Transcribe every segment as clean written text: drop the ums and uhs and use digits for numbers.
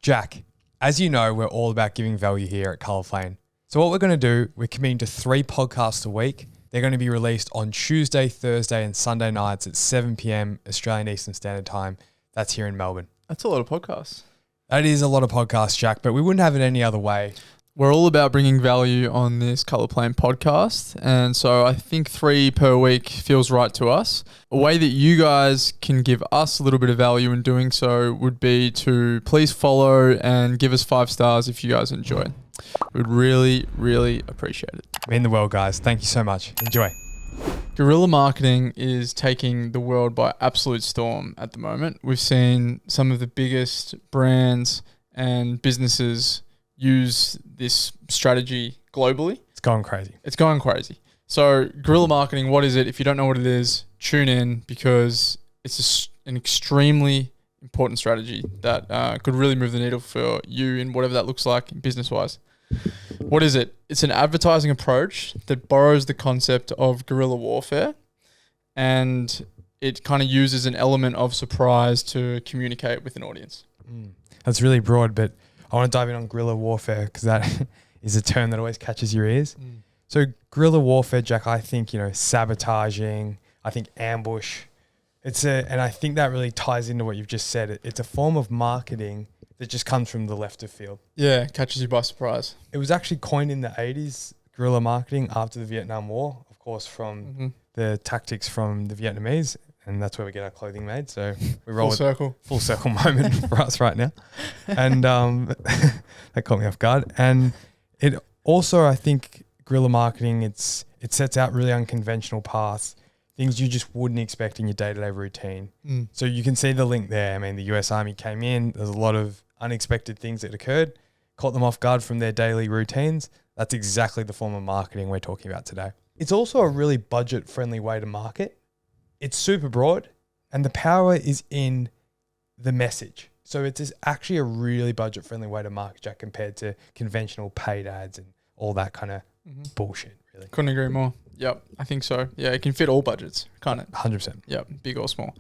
Jack, as you know, we're all about giving value here at Colour Plane. So what we're going to do, we're committing to 3 podcasts a week. They're going to be released on Tuesday, Thursday, and Sunday nights at 7 p.m. Australian Eastern Standard Time. That's here in Melbourne. That's a lot of podcasts. That is a lot of podcasts, Jack, but we wouldn't have it any other way. We're all about bringing value on this Colour Plane podcast. And so I think 3 per week feels right to us. A way that you guys can give us a little bit of value in doing so would be to please follow and give us 5 stars if you guys enjoy. We'd really, really appreciate it. Mean the world, guys. Thank you so much. Enjoy. Guerrilla marketing is taking the world by absolute storm at the moment. We've seen some of the biggest brands and businesses use this strategy globally. It's going crazy. It's going crazy. So guerrilla marketing, what is it? If you don't know what it is, tune in because it's an extremely important strategy that could really move the needle for you in whatever that looks like business-wise. What is it? It's an advertising approach that borrows the concept of guerrilla warfare and it kind of uses an element of surprise to communicate with an audience. That's really broad, but I want to dive in on guerrilla warfare because that is a term that always catches your ears. So guerrilla warfare, Jack, I think, sabotaging, I think ambush. And I think that really ties into what you've just said. It's a form of marketing that just comes from the left of field. Yeah, catches you by surprise. It was actually coined in the 80s, guerrilla marketing, after the Vietnam War, of course, from the tactics from the Vietnamese. And that's where we get our clothing made. So we roll full circle moment for us right now. And that caught me off guard. And it also, I think, guerrilla marketing, it sets out really unconventional paths, things you just wouldn't expect in your day-to-day routine. So you can see the link there. I mean, the US Army came in. There's a lot of unexpected things that occurred, caught them off guard from their daily routines. That's exactly the form of marketing we're talking about today. It's also a really budget-friendly way to market. It's super broad and the power is in the message. So it's actually a really budget-friendly way to market, Jack, compared to conventional paid ads and all that kind of bullshit, really. Couldn't agree more. Yep, I think so. Yeah, it can fit all budgets, can't it? 100%. Yep, big or small.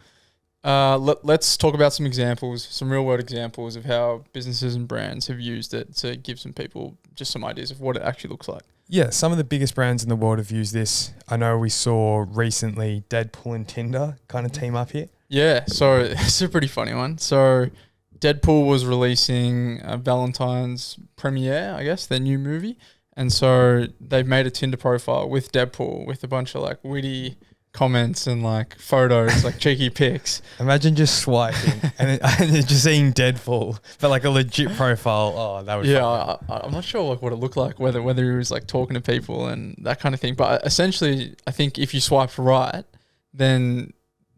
Let's talk about some examples, some real-world examples of how businesses and brands have used it to give some people just some ideas of what it actually looks like. Yeah, some of the biggest brands in the world have used this. I know we saw recently Deadpool and Tinder kind of team up here. Yeah, so it's a pretty funny one. So Deadpool was releasing Valentine's premiere, I guess, their new movie. And so they've made a Tinder profile with Deadpool with a bunch of like witty comments and like photos, like cheeky pics. Imagine just swiping and just seeing Deadpool, but like a legit profile. Oh, that would be fun. I'm not sure like what it looked like, whether he was like talking to people and that kind of thing. But essentially, I think if you swiped right, then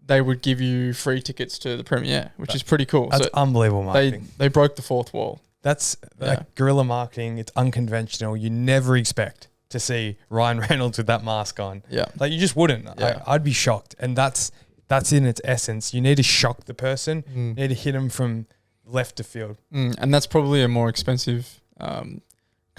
they would give you free tickets to the premiere, which is pretty cool. That's unbelievable marketing. They broke the fourth wall. That's like guerrilla marketing. It's unconventional. You never expect to see Ryan Reynolds with that mask on. Yeah. Like you just wouldn't. Yeah. I'd be shocked. And that's in its essence. You need to shock the person. You need to hit them from left to field. And that's probably a more expensive kind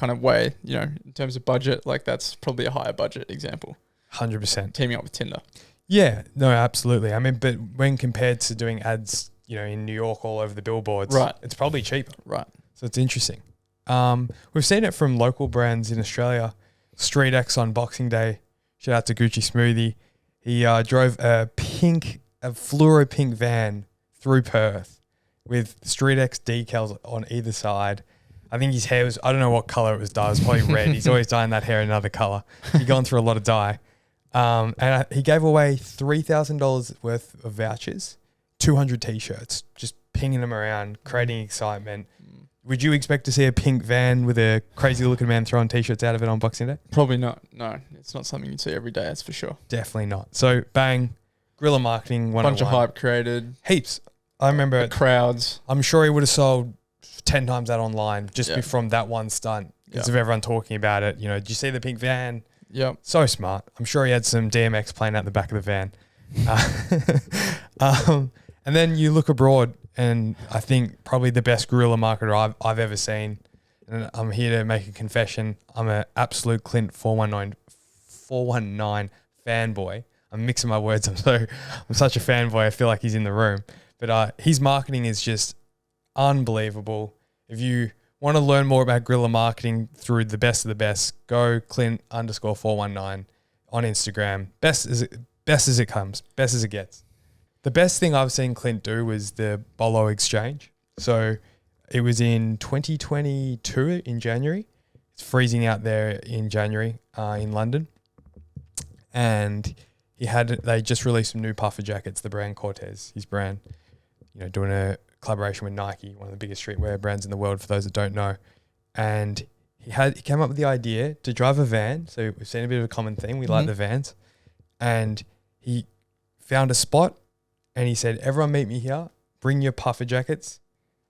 of way, in terms of budget. Like that's probably a higher budget example. 100%. Teaming up with Tinder. Yeah, no, absolutely. I mean, but when compared to doing ads, in New York all over the billboards, right, it's probably cheaper. Right. So it's interesting. We've seen it from local brands in Australia. StreetX on Boxing Day. Shout out to Gucci Smoothie. He drove a fluoro pink van through Perth with StreetX decals on either side. I think his hair was, I don't know what color it was dyed. It was probably red. He's always dyeing that hair another color. He's gone through a lot of dye. And he gave away $3,000 worth of vouchers, 200 t-shirts, just pinging them around, creating excitement. Would you expect to see a pink van with a crazy looking man throwing t-shirts out of it on Boxing Day? Probably not. No, it's not something you'd see every day, that's for sure. Definitely not. So bang, guerrilla marketing 101. Bunch of hype created. Heaps. I remember the crowds. I'm sure he would have sold 10 times that online just from that one stunt because of everyone talking about it. Did you see the pink van? Yep. So smart. I'm sure he had some DMX playing out the back of the van. And then you look abroad, and I think probably the best guerrilla marketer I've ever seen. And I'm here to make a confession. I'm an absolute Clint 419 fanboy. I'm mixing my words. I'm such a fanboy. I feel like he's in the room. But his marketing is just unbelievable. if you want to learn more about guerrilla marketing through the best of the best, go Clint_419 on Instagram. Best as it comes, best as it gets. The best thing I've seen Clint do was the Bolo exchange. So it was in 2022 in January. It's freezing out there in January in London. And they just released some new puffer jackets, the brand Corteiz, his brand, doing a collaboration with Nike, one of the biggest streetwear brands in the world for those that don't know. And he came up with the idea to drive a van. So we've seen a bit of a common theme. We like the vans. And he found a spot and he said, everyone meet me here, bring your puffer jackets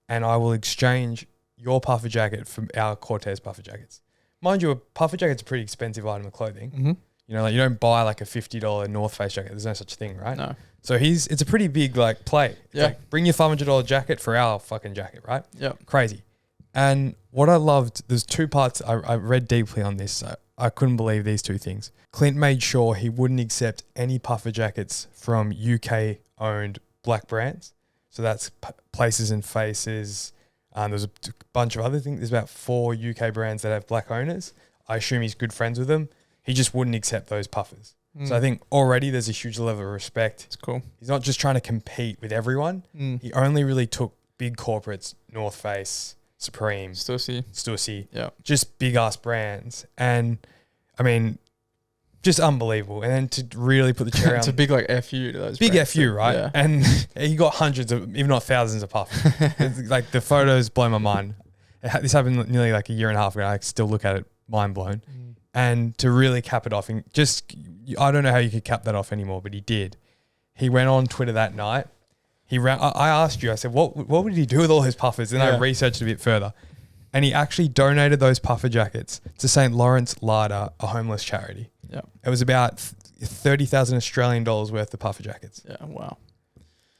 and I will exchange your puffer jacket for our Corteiz puffer jackets. Mind you, a puffer jacket's a pretty expensive item of clothing. Mm-hmm. You don't buy like a $50 North Face jacket. There's no such thing, right? No. So it's a pretty big play. It's like, bring your $500 jacket for our fucking jacket, right? Yeah. Crazy. And what I loved, there's two parts. I read deeply on this. I couldn't believe these two things. Clint made sure he wouldn't accept any puffer jackets from UK owned black brands. So that's Places and Faces. There's a bunch of other things. There's about 4 UK brands that have black owners. I assume he's good friends with them. He just wouldn't accept those puffers. So I think already there's a huge level of respect. It's cool. He's not just trying to compete with everyone. He only really took big corporates, North Face, Supreme, Stussy. Yeah. Just big ass brands. And I mean, just unbelievable. And then to really put the cherry on. It's a big FU to those big brands. FU, right? Yeah. And he got hundreds of, if not thousands of puffers. The photos blow my mind. This happened nearly a year and a half ago. I still look at it, mind blown. And to really cap it off, and I don't know how you could cap that off anymore, but he did. He went on Twitter that night. I asked you, I said, what would he do with all his puffers? And I researched a bit further. And he actually donated those puffer jackets to St. Lawrence Larder, a homeless charity. Yeah. It was about 30,000 Australian dollars worth of puffer jackets. Yeah, wow.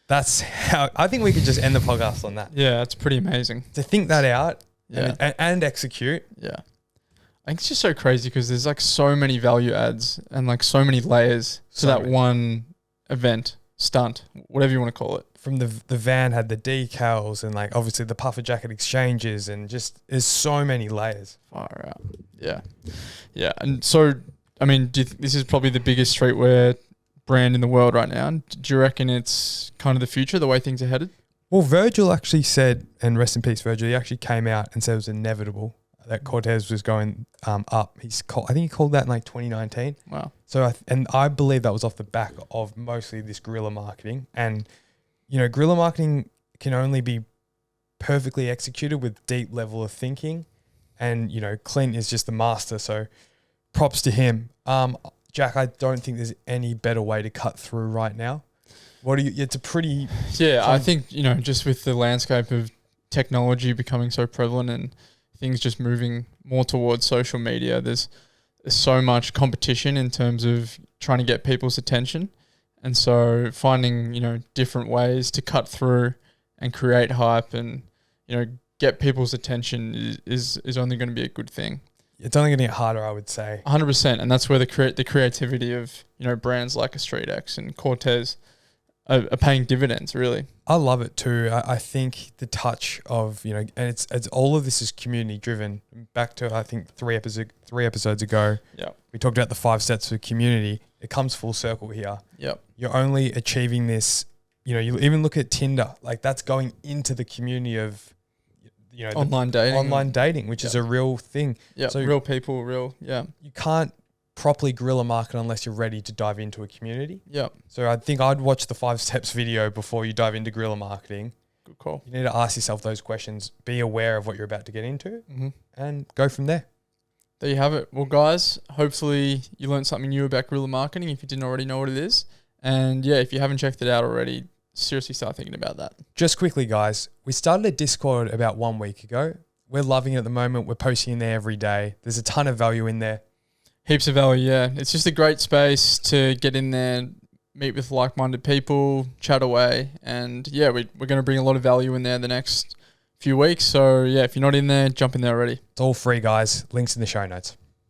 That's how, I think we could just end the podcast on that. Yeah, it's pretty amazing. To think that out and execute. Yeah. I think it's just so crazy because there's so many value adds and so many layers to that one event, stunt, whatever you want to call it. From the van had the decals and obviously the puffer jacket exchanges and just there's so many layers. Far out. Yeah. Yeah. And so, I mean, do you think this is probably the biggest streetwear brand in the world right now? Do you reckon it's kind of the future, the way things are headed? Well, Virgil actually said, and rest in peace, Virgil, he actually came out and said it was inevitable that Corteiz was going up. I think he called that in 2019. Wow. So I believe that was off the back of mostly this guerrilla marketing. And, guerrilla marketing can only be perfectly executed with deep level of thinking. And, Clint is just the master. So props to him. Jack, I don't think there's any better way to cut through right now. It's a pretty... Yeah, I think, just with the landscape of technology becoming so prevalent and things just moving more towards social media, there's so much competition in terms of trying to get people's attention. And so finding, different ways to cut through and create hype and, get people's attention is only going to be a good thing. It's only going to get harder, I would say. 100%. And that's where the creativity of, brands like a StreetX and Corteiz are paying dividends, really. I love it too. I think the touch of, and it's all of this is community driven. Back to, I think, three episodes ago, we talked about the 5 steps of community. It comes full circle here. Yep. You're only achieving this, you even look at Tinder, that's going into the community of, online dating, which is a real thing. Yeah. So real people, you can't properly guerrilla market unless you're ready to dive into a community. Yeah. So I think I'd watch the 5 steps video before you dive into guerrilla marketing. Good call. You need to ask yourself those questions, be aware of what you're about to get into, and go from there. There you have it. Well, guys, hopefully you learned something new about guerrilla marketing if you didn't already know what it is. And if you haven't checked it out already, seriously start thinking about that. Just quickly, guys, we started a Discord about 1 week ago. We're loving it at the moment. We're posting in there every day. There's a ton of value in there. Heaps of value, yeah. It's just a great space to get in there, meet with like-minded people, chat away. And we're going to bring a lot of value in there the next few weeks. So if you're not in there, jump in there already. It's all free, guys. Links in the show notes.